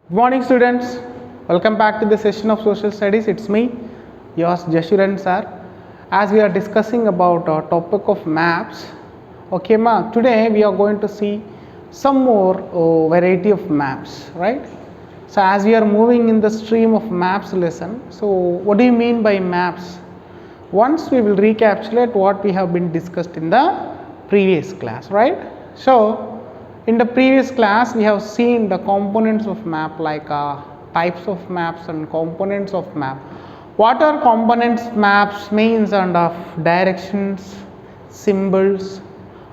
Good morning, students. Welcome back to the session of social studies. It's me, yours Jashuran sir. As we are discussing about our topic of maps, okay, ma. Today we are going to see some more variety of maps, right? So as we are moving in the stream of maps lesson, so what do you mean by maps? Once we will recapitulate what we have been discussed in the previous class, right? So in the previous class we have seen the components of map, like types of maps and components of map. What are components maps means, and of directions, symbols,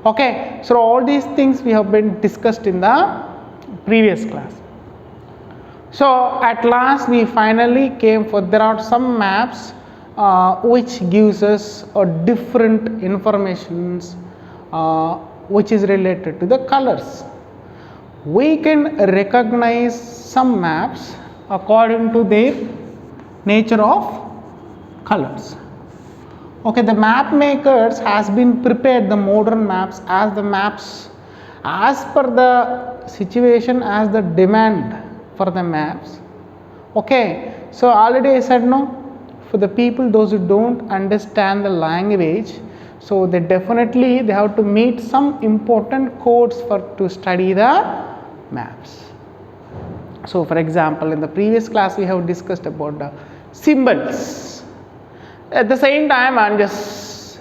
okay. So all these things we have been discussed in the previous class. So at last we finally came for, there are some maps which gives us a different informations which is related to the colors. We can recognize some maps according to their nature of colors. Okay, the map makers has been prepared the modern maps as the maps as per the situation, as the demand for the maps. Okay, so already I said no, for the people those who don't understand the language, so they definitely they have to meet some important codes for to study the maps. So for example, in the previous class we have discussed about the symbols. At the same time, and just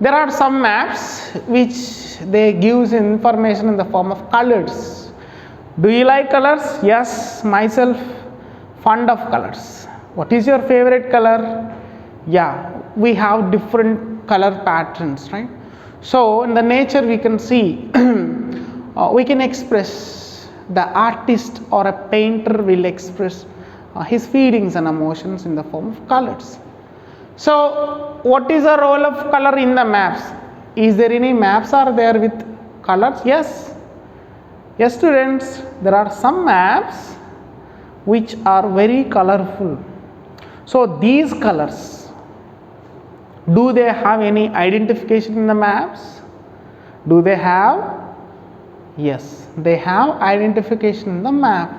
there are some maps which they gives information in the form of colors. Do you like colors? Yes, myself fond of colors. What is your favorite color? Yeah, we have different color patterns, right? So in the nature we can see we can express, the artist or a painter will express his feelings and emotions in the form of colors. So what is the role of color in the maps? Is there any maps are there with colors? Yes. Yes, students, there are some maps which are very colorful. So these colors, do they have any identification in the maps? Do they have? Yes, they have identification in the map.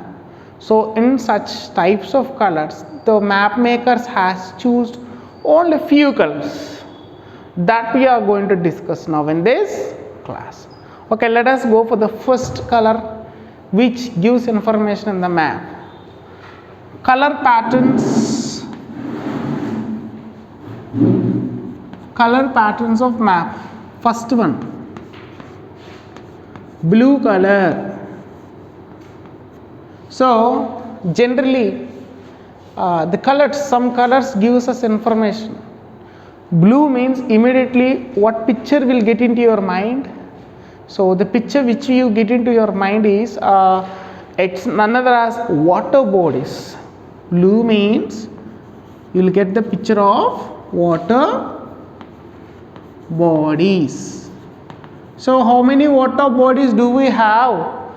So in such types of colors, the map makers has chosen only few colors that we are going to discuss now in this class. Okay, let us go for the first color which gives information in the map. Color patterns, color patterns of map. First one, blue color. So generally the colors, some colors gives us information. Blue means immediately what picture will get into your mind. So the picture which you get into your mind is it's none other as water bodies. Blue means you will get the picture of water bodies. So how many water bodies do we have?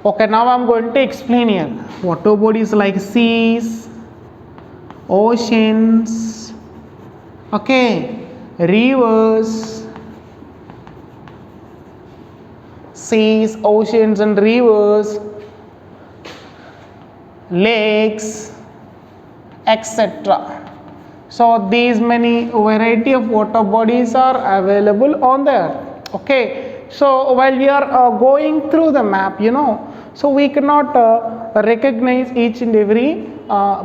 Okay, now I am going to explain here. Water bodies like seas, oceans, okay, rivers, seas, oceans and rivers, lakes, etc. So these many variety of water bodies are available on the earth. Okay, so while we are going through the map, so we cannot recognize each and every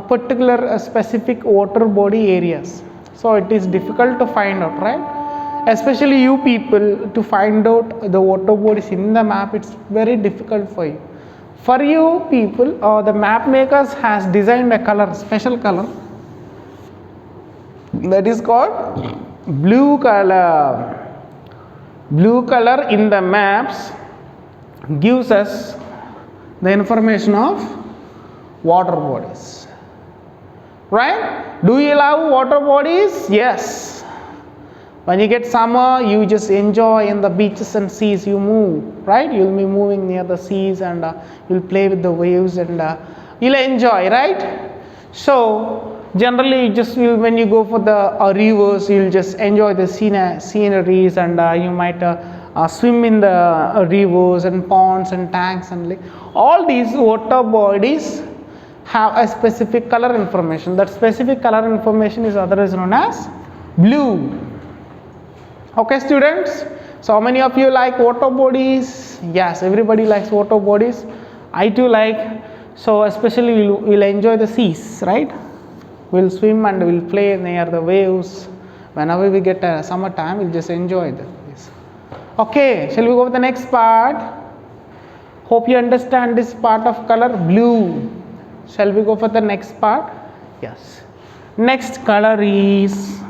particular specific water body areas. So it is difficult to find out, right? Especially you people, to find out the water bodies in the map, it's very difficult for you. For you people, the map makers has designed a color, special color, that is called blue color. Blue color in the maps gives us the information of water bodies, right? Do you love water bodies? Yes. When you get summer, you just enjoy in the beaches and seas, you move, right? You'll be moving near the seas and you'll play with the waves and you'll enjoy, right? So generally just when you go for the rivers, you'll just enjoy the sceneries and you might swim in the rivers and ponds and tanks and all these water bodies have a specific color information. That specific color information is otherwise known as blue. Okay students, so how many of you like water bodies? Yes, everybody likes water bodies. I too like. So especially we'll enjoy the seas, right? We'll swim and we'll play near the waves. Whenever we get a summer time, we'll just enjoy this. Okay, shall we go to the next part? Hope you understand this part of color blue. Shall we go for the next part? Yes. Next color is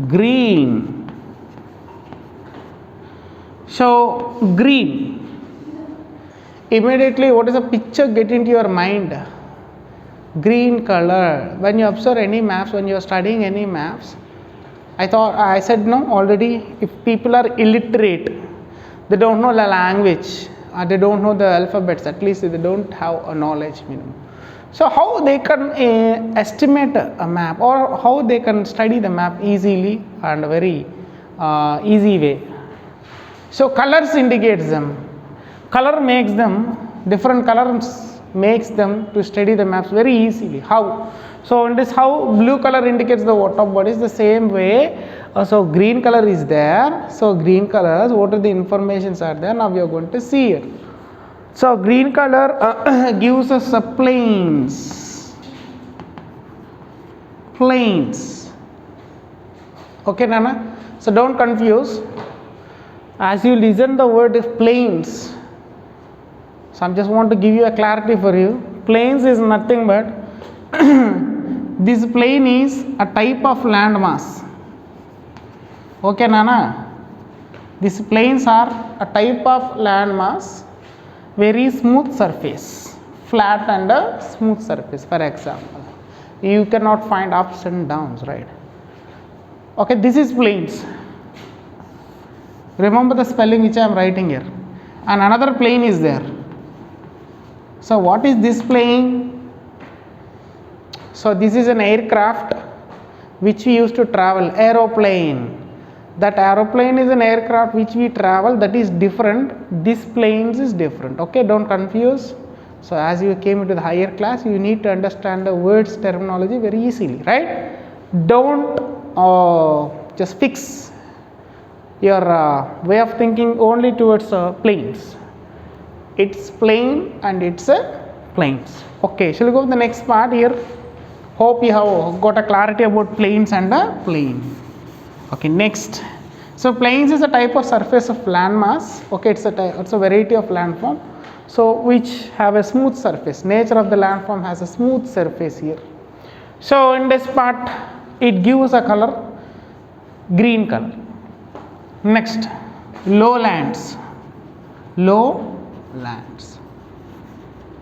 green. So green. Immediately, what is a picture get into your mind? Green color. When you observe any maps, when you are studying any maps, I said no already. If people are illiterate, they don't know the language, or they don't know the alphabets. At least they don't have a knowledge minimum. So how they can estimate a map, or how they can study the map easily and very easy way. So colors indicates them. Color makes them, different colors makes them to study the maps very easily. How? So in this, how blue color indicates the water bodies, the same way. So green color is there. So green colors, what are the informations are there? Now we are going to see it. So green color gives us a plains. Plains. Okay, Nana? So don't confuse. As you listen the word is plains. So I just want to give you a clarity for you. Plains is nothing but this plain is a type of landmass. Okay, Nana? These plains are a type of landmass, very smooth surface, flat and a smooth surface. For example, you cannot find ups and downs, right? Okay, this is plains. Remember the spelling which I am writing here. And another plane is there. So what is this plane? So this is an aircraft which we used to travel, aeroplane. That aeroplane is an aircraft which we travel, that is different. This planes is different. Okay, don't confuse. So as you came into the higher class, you need to understand the words terminology very easily, right? Don't just fix your way of thinking only towards planes. It's plane and it's planes. Okay, shall we go to the next part here? Hope you have got a clarity about planes and a plane. Okay, next. So plains is a type of surface of landmass. Okay, it's a variety of landform. So which have a smooth surface. Nature of the landform has a smooth surface here. So in this part, it gives a color, green color. Next, lowlands. Lowlands.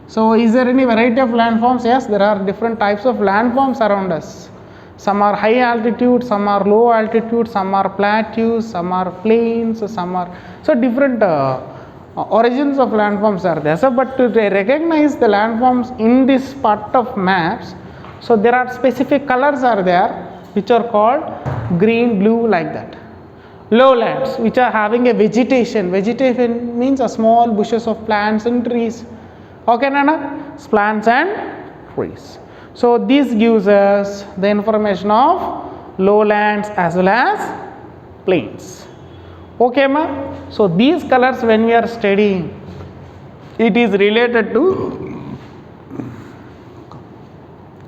So is there any variety of landforms? Yes, there are different types of landforms around us. Some are high altitude, some are low altitude, some are plateaus, some are plains, some are, so different origins of landforms are there. So but to recognize the landforms in this part of maps, so there are specific colors are there which are called green, blue, like that. Lowlands which are having a vegetation. Vegetation means a small bushes of plants and trees. Okay, Nana? Plants and trees. So this gives us the information of lowlands as well as plains. Okay, ma? So these colors when we are studying, it is related to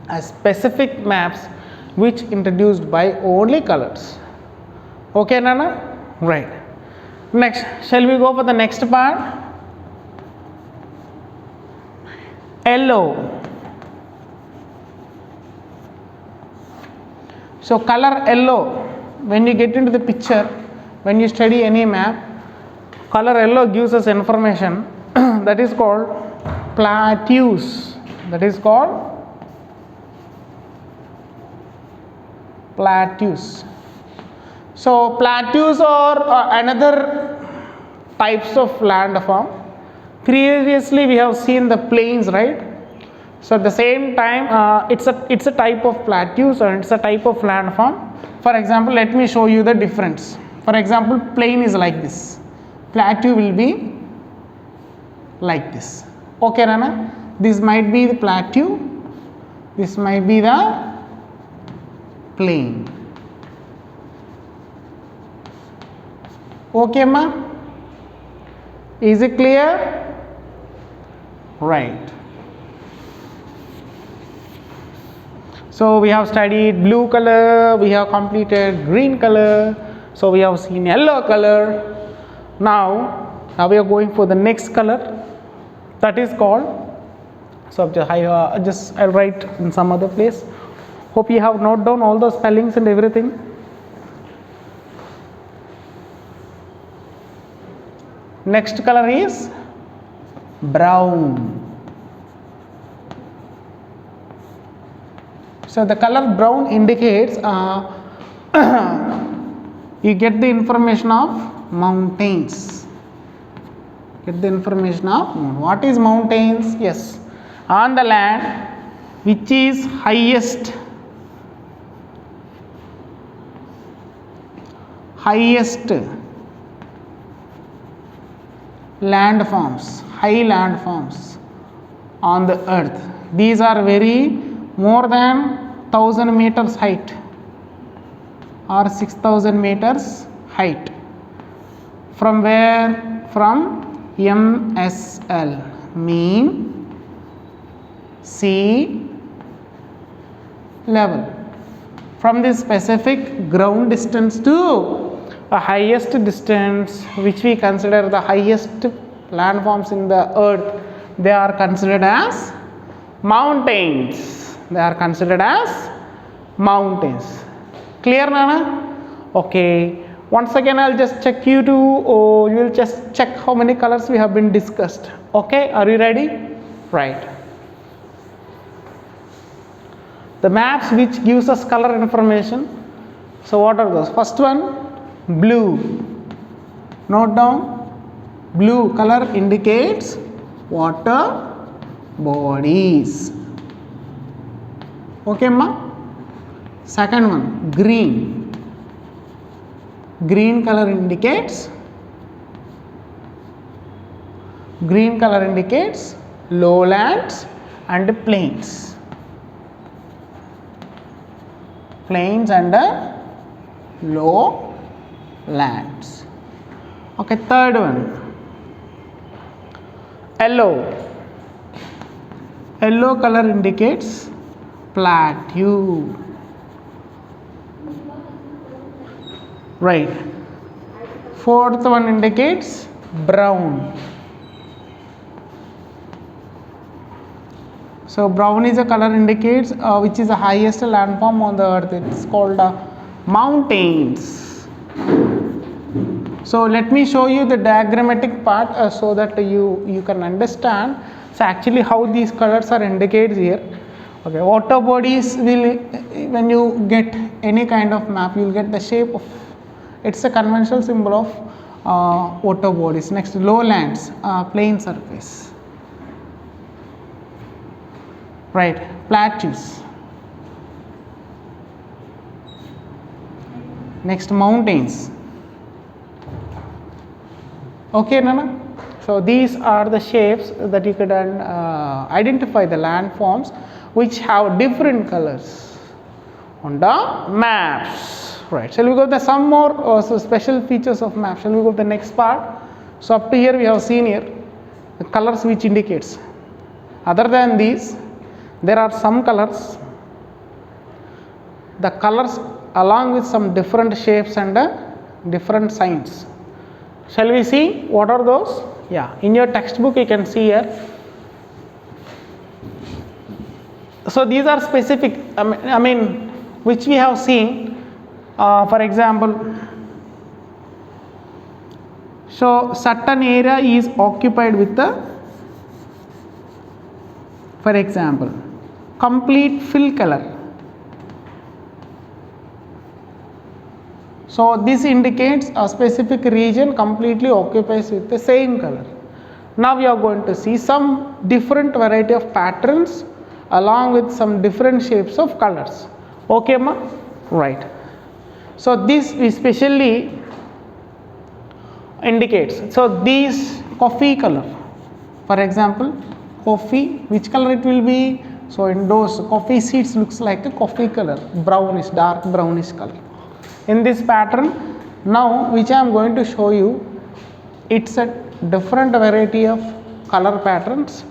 a specific maps which introduced by only colors. Okay, Nana? Right. Next, shall we go for the next part? Yellow. So color yellow, when you get into the picture, when you study any map, color yellow gives us information that is called plateaus. That is called plateaus. So plateaus are another types of landform. Previously we have seen the plains, right? So at the same time it's a type of plateaus and it's a type of landform. For example, let me show you the difference. For example, plain is like this, plateau will be like this. Okay, Nana? this might be the plateau, this might be the plain. Okay ma? Is it clear? Right. So we have studied blue color, we have completed green color, so we have seen yellow color. Now we are going for the next color, that is called, so I'll write in some other place. Hope you have noted down all the spellings and everything. Next color is brown. So the color brown indicates you get the information of mountains. Get the information of what is mountains? Yes, on the land which is highest landforms, high landforms on the earth. These are very more than 1000 meters height or 6000 meters height. From where? From MSL, mean sea level. From this specific ground distance to the highest distance, which we consider the highest landforms in the earth, they are considered as mountains. They are considered as mountains. Clear, Nana? Okay. Once again, I'll just check you to, you will just check how many colors we have been discussed. Okay, are you ready? Right. The maps which gives us color information. So what are those? First one, blue. Note down, blue color indicates water bodies. Okay ma? Second one, green. Green color indicates lowlands and plains. Plains and lowlands. Okay, third one, yellow. Yellow color indicates plateau. Right. Fourth one indicates brown. So brown is a color indicates which is the highest landform on the earth. It's called mountains. So let me show you the diagrammatic part so that you can understand. So actually how these colors are indicated here. Okay, water bodies will, when you get any kind of map, you will get the shape of, it's a conventional symbol of water bodies. Next, lowlands, plain surface. Right, plateaus. Next, mountains. Okay, Nana? So these are the shapes that you could identify the landforms which have different colors on the maps. Right. Shall we go to some more special features of map? Shall we go to the next part? So up to here we have seen here the colors which indicates. Other than these, there are some colors. The colors along with some different shapes and different signs. Shall we see what are those? Yeah, in your textbook you can see here. So these are specific, I mean which we have seen. For example, so certain area is occupied with the, for example, complete fill color. So this indicates a specific region completely occupies with the same color. Now we are going to see some different variety of patterns along with some different shapes of colors. Okay ma? Right. So this especially indicates, so these coffee color, for example coffee, which color it will be? So in those coffee seeds looks like a coffee color, brownish, dark brownish color. In this pattern, now which I am going to show you, it's a different variety of color patterns.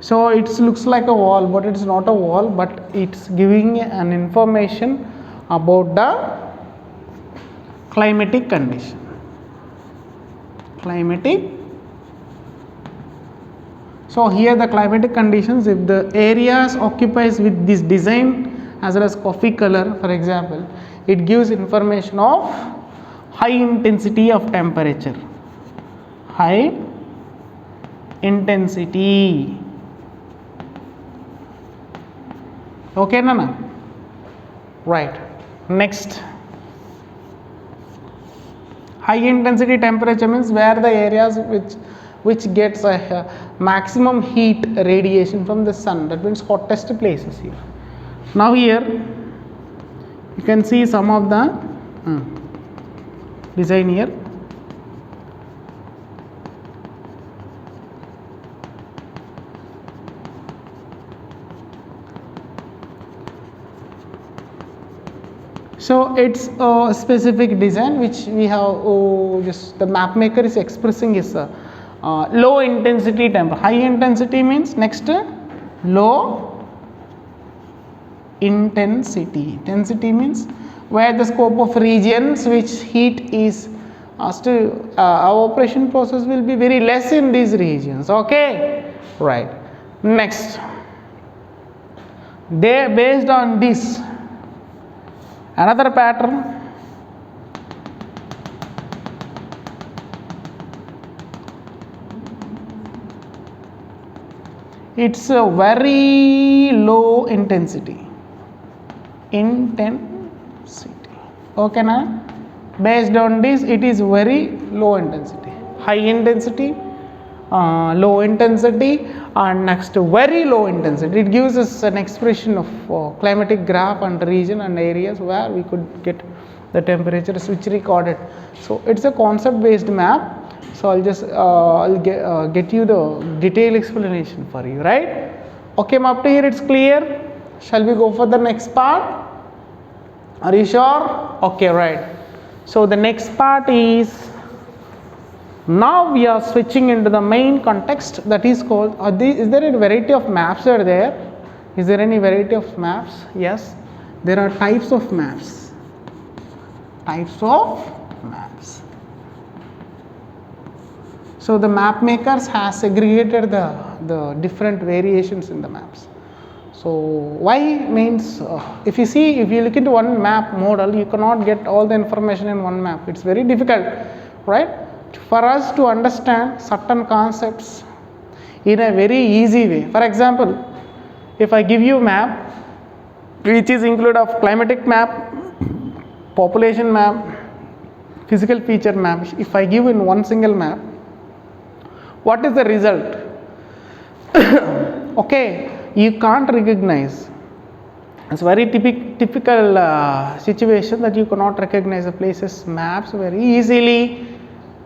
So it looks like a wall, but it's not a wall, but it's giving an information about the climatic condition. So here the climatic conditions, if the areas occupies with this design as well as coffee color, for example, it gives information of high intensity of temperature. High intensity. Okay, Nana? Right. Next. High intensity temperature means where the areas which gets a maximum heat radiation from the sun. That means hottest places here. Now here you can see some of the design here. So it's a specific design which we have just the map maker is expressing is low intensity temperature. High intensity means next low intensity. Intensity means where the scope of regions which heat is still our operation process will be very less in these regions. Okay, right. Next, they based on this. Another pattern, it's a very low intensity. Okay, now based on this it is very low intensity. High intensity, low intensity, and next very low intensity. It gives us an expression of climatic graph and region and areas where we could get the temperatures which recorded. So it's a concept based map. So I'll just get you the detailed explanation for you, right? Okay, up to here it's clear. Shall we go for the next part? Are you sure? Okay, right. So the next part is, now we are switching into the main context, that is called, is there a variety of maps are there? Is there any variety of maps? Yes, there are types of maps. So the map makers has segregated the different variations in the maps. So why means if you look into one map model, you cannot get all the information in one map. It's very difficult, right? For us to understand certain concepts in a very easy way. For example, if I give you a map which is include of climatic map, population map, physical feature map, if I give in one single map, what is the result? Okay, you can't recognize. It's very typical situation that you cannot recognize the places maps very easily,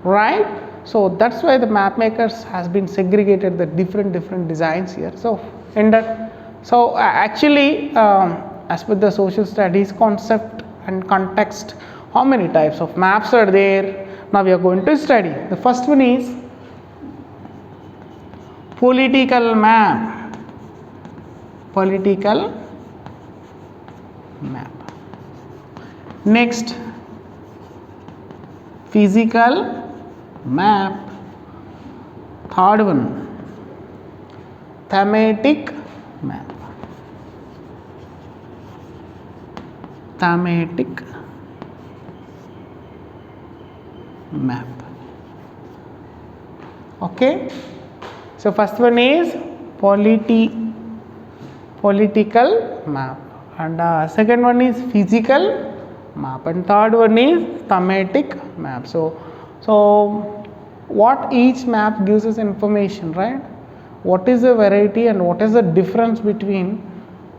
right? So that's why the map makers has been segregated the different designs here. So in that, so actually as per the social studies concept and context, how many types of maps are there? Now we are going to study. The first one is political map. Next, physical map. Third one, thematic map. Okay, so first one is political political map, and second one is physical map, and third one is thematic map. So what each map gives us information, right? What is the variety and what is the difference between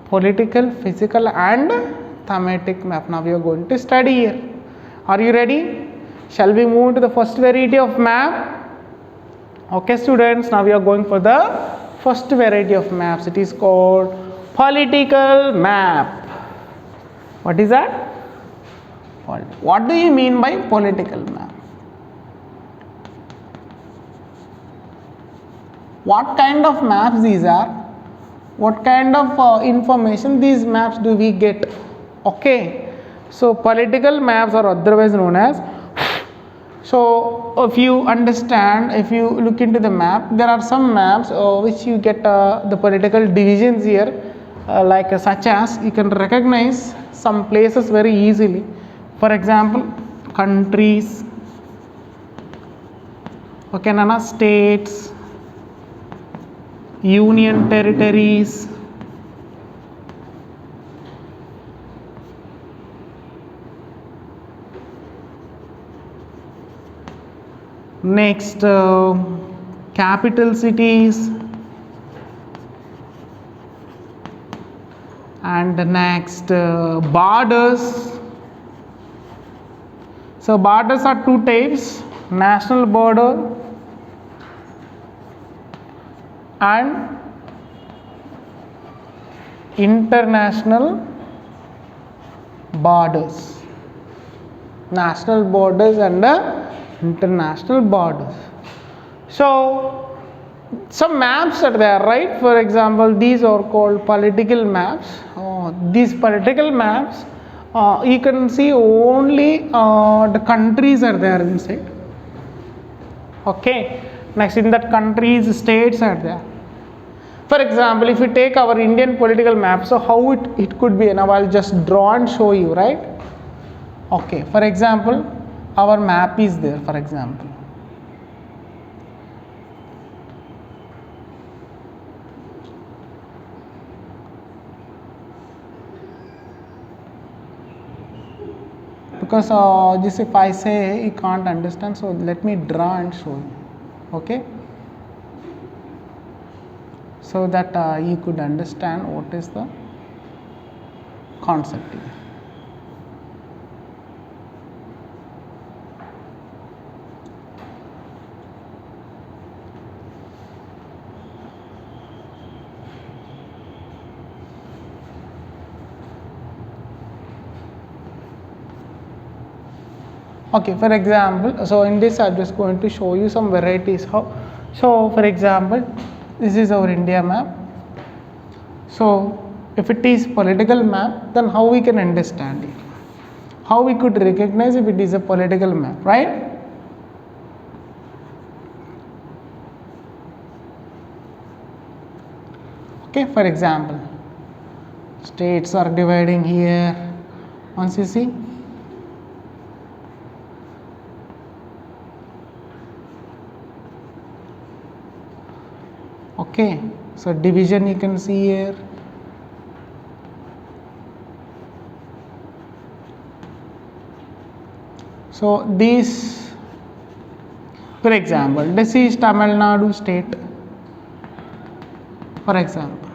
political, physical and thematic map? Now we are going to study here. Are you ready? Shall we move to the first variety of map? Okay students, now we are going for the first variety of maps. It is called political map. What is that? What do you mean by political map? What kind of maps these are? What kind of information these maps do we get? Okay, so political maps are otherwise known as, so if you understand, if you look into the map, there are some maps which you get the political divisions here, like such as you can recognize some places very easily. For example, countries, okay, nana, states, union territories, next capital cities, and next borders. So borders are two types: national border and international borders. National borders and international borders. So some maps are there, right? For example, these are called political maps. These political maps, you can see only the countries are there inside. Okay, next in that countries, states are there. For example, if you take our Indian political map, so how it could be, now I'll just draw and show you, right? Okay, for example, our map is there, for example. Because this, if I say you can't understand, so let me draw and show you, okay, so that you could understand what is the concept here. Okay, for example, so in this I'm just going to show you some varieties. How? So for example, this is our India map. So if it is political map, then how we can understand it? How we could recognize if it is a political map, right? Okay, for example, states are dividing here. Once you see, okay, so division you can see here. So these, for example, this is Tamil Nadu state, for example.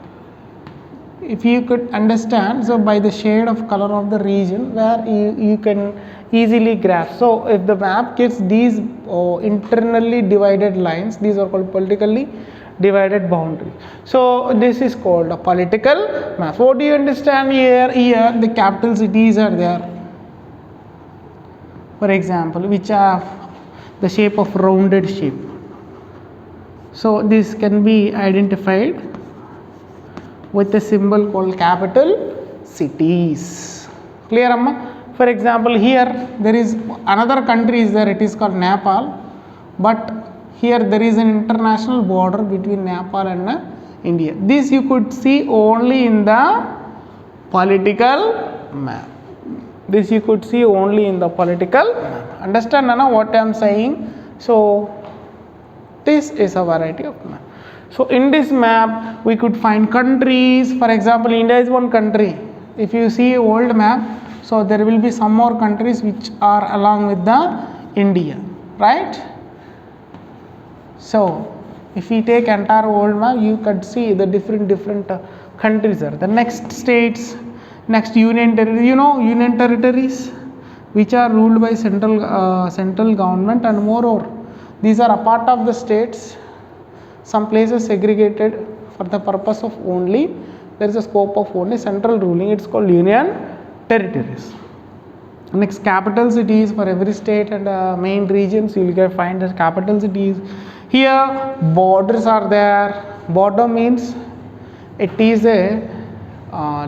If you could understand, so by the shade of color of the region where you can easily grasp. So if the map gets these internally divided lines, these are called politically divided boundary. So this is called a political map. What do you understand here? Here the capital cities are there, for example, which have the shape of rounded shape. So this can be identified with a symbol called capital cities. Clear, Amma? For example, here there is another country is there, it is called Nepal, but here there is an international border between Nepal and India. This you could see only in the political map. This you could see only in the political map. Understand, Nana, what I am saying? So this is a variety of map. So in this map we could find countries. For example, India is one country. If you see old map, so there will be some more countries which are along with the India, right? So if we take entire old map, you could see the different countries are. The next states, next union territories. You know union territories, which are ruled by central government, and moreover, these are a part of the states. Some places segregated for the purpose of only, there is a scope of only central ruling. It's called union territories. Next, capital cities for every state and main regions. You will find the capital cities. Here borders are there. Border means it is a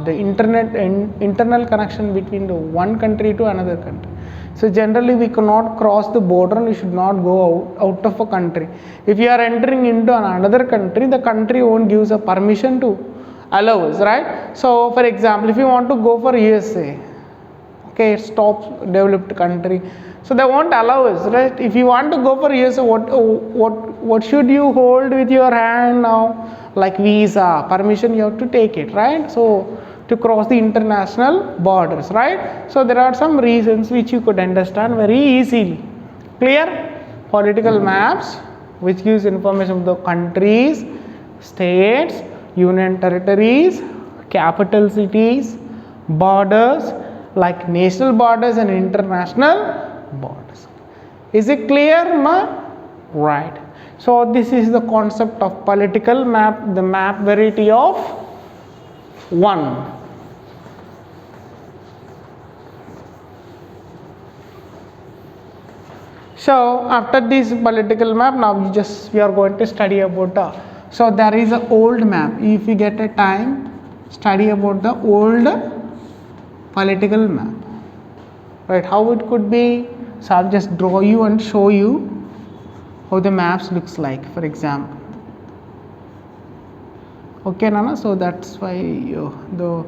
the internal connection between the one country to another country. So generally we cannot cross the border, and we should not go out of a country. If you are entering into another country, the country won't give us a permission to allow us, right? So for example, if you want to go for USA, okay, it's top developed country, so they won't allow us, right? If you want to go for USA, what should you hold with your hand now? Like visa, permission, you have to take it, right? So to cross the international borders, right? So there are some reasons which you could understand very easily. Clear? Political maps which gives information of the countries, states, union territories, capital cities, borders, like national borders and international borders. Is it clear, ma? Right. So this is the concept of political map, the map variety of 1. So after this political map, now we are going to study about so there is an old map. If you get a time, study about the old political map, right? How it could be. So I'll just draw you and show you how the maps looks like, for example. Okay, Nana, so that's why the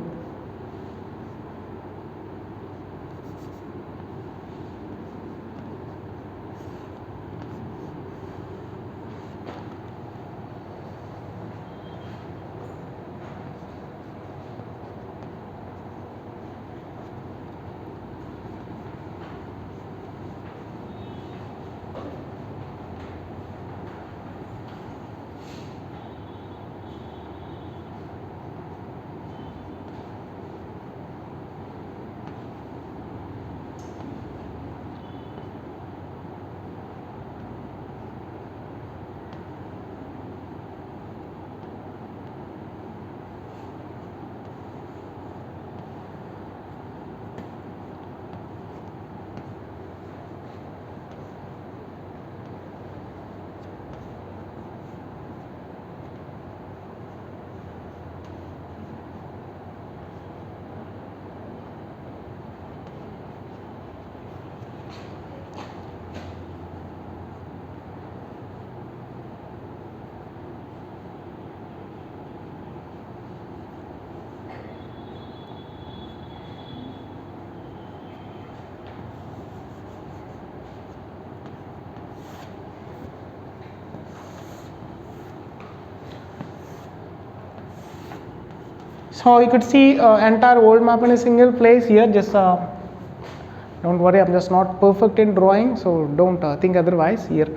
so you could see entire world map in a single place here. Just don't worry, I'm just not perfect in drawing, so don't think otherwise here.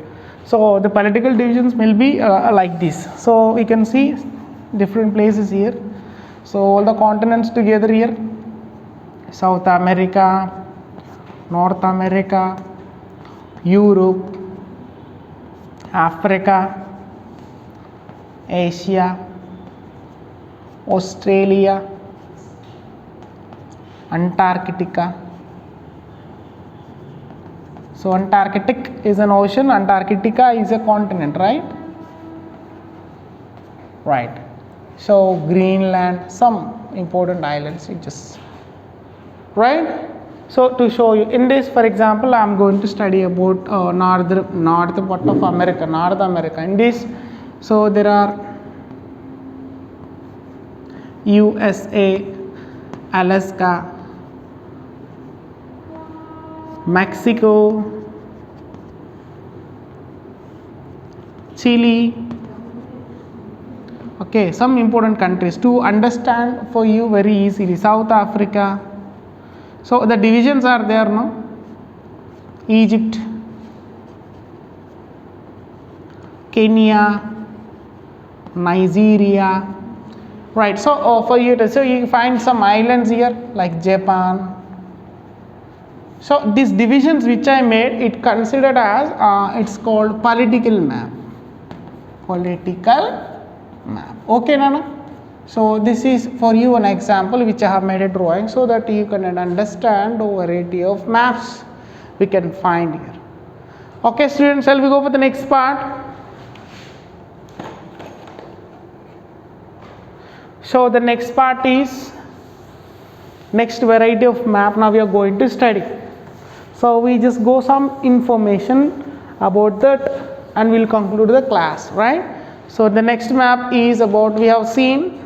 So the political divisions will be like this. So we can see different places here. So all the continents together here: South America, North America, Europe, Africa, Asia, Australia, Antarctica. So Antarctic is an ocean, Antarctica is a continent, right? Right. So Greenland, some important islands, it just, right? So to show you in this, for example, I am going to study about north part of America, North America. In this, so there are USA, Alaska, Mexico, Chile, Okay, some important countries to understand for you very easily. South Africa. So the divisions are there, no? Egypt, Kenya, Nigeria. Right. So for you to, so you find some islands here like Japan. So these divisions which I made, it considered as it's called political map. Political map. Okay, Nana. So this is for you an example which I have made a drawing so that you can understand a variety of maps we can find here. Okay, students, shall we go for the next part? So the next part is next variety of map now we are going to study. So we just go some information about that and we'll conclude the class, right? So the next map is about, we have seen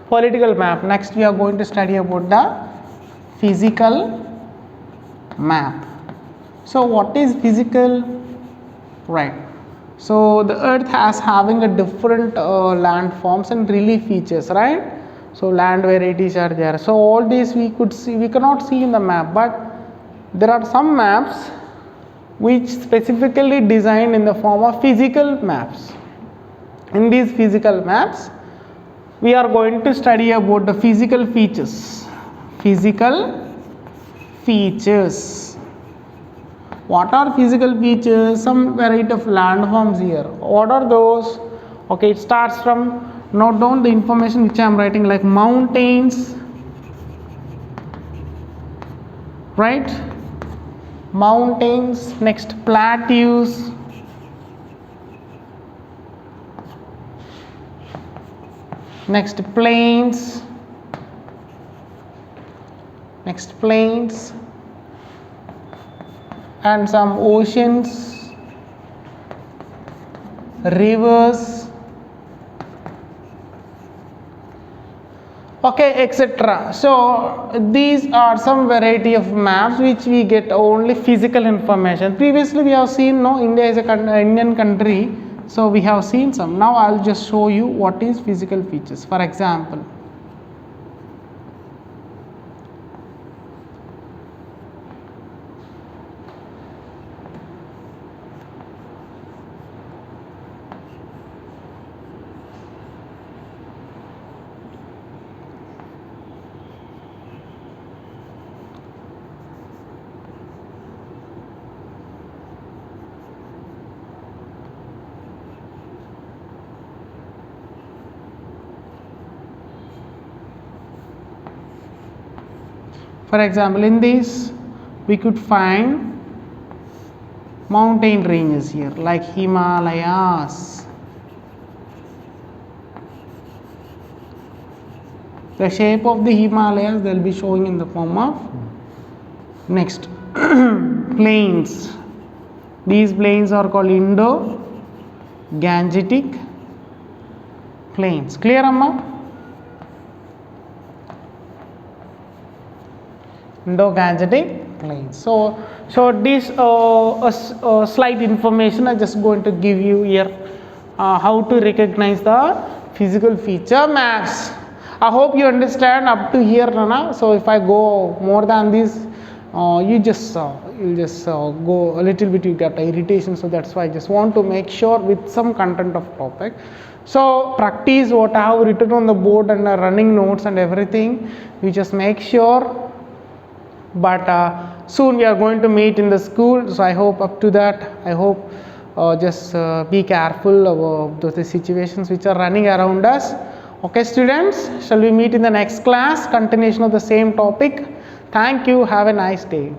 political map. Next we are going to study about the physical map. So what is physical? Right. So the earth has having a different landforms and relief features, right? So land varieties are there. So all these we could see, we cannot see in the map, but there are some maps which specifically designed in the form of physical maps. In these physical maps, we are going to study about the physical features. Physical features. What are physical features? Some variety of landforms here. What are those? Okay, it starts from, note down the information which I am writing, like mountains, right? Mountains, next plateaus, next plains, and some oceans, rivers, okay, etc. So these are some variety of maps which we get only physical information. Previously we have seen, no, India is a Indian country, so we have seen some. Now I'll just show you what is physical features. For example, in this we could find mountain ranges here like Himalayas. The shape of the Himalayas they will be showing in the form of, next plains. These plains are called Indo-Gangetic plains. Clear, Amma? Indo-Gangetic plains. So this slight information I just going to give you here, how to recognize the physical feature maps. I hope you understand up to here, Nana. So if I go more than this, you just go a little bit, you get irritation. So that's why I just want to make sure with some content of topic. So practice what I have written on the board and running notes and everything. You just make sure. But soon we are going to meet in the school, so I hope up to that, I hope just be careful about those situations which are running around us. Okay, students, shall we meet in the next class, continuation of the same topic. Thank you, have a nice day.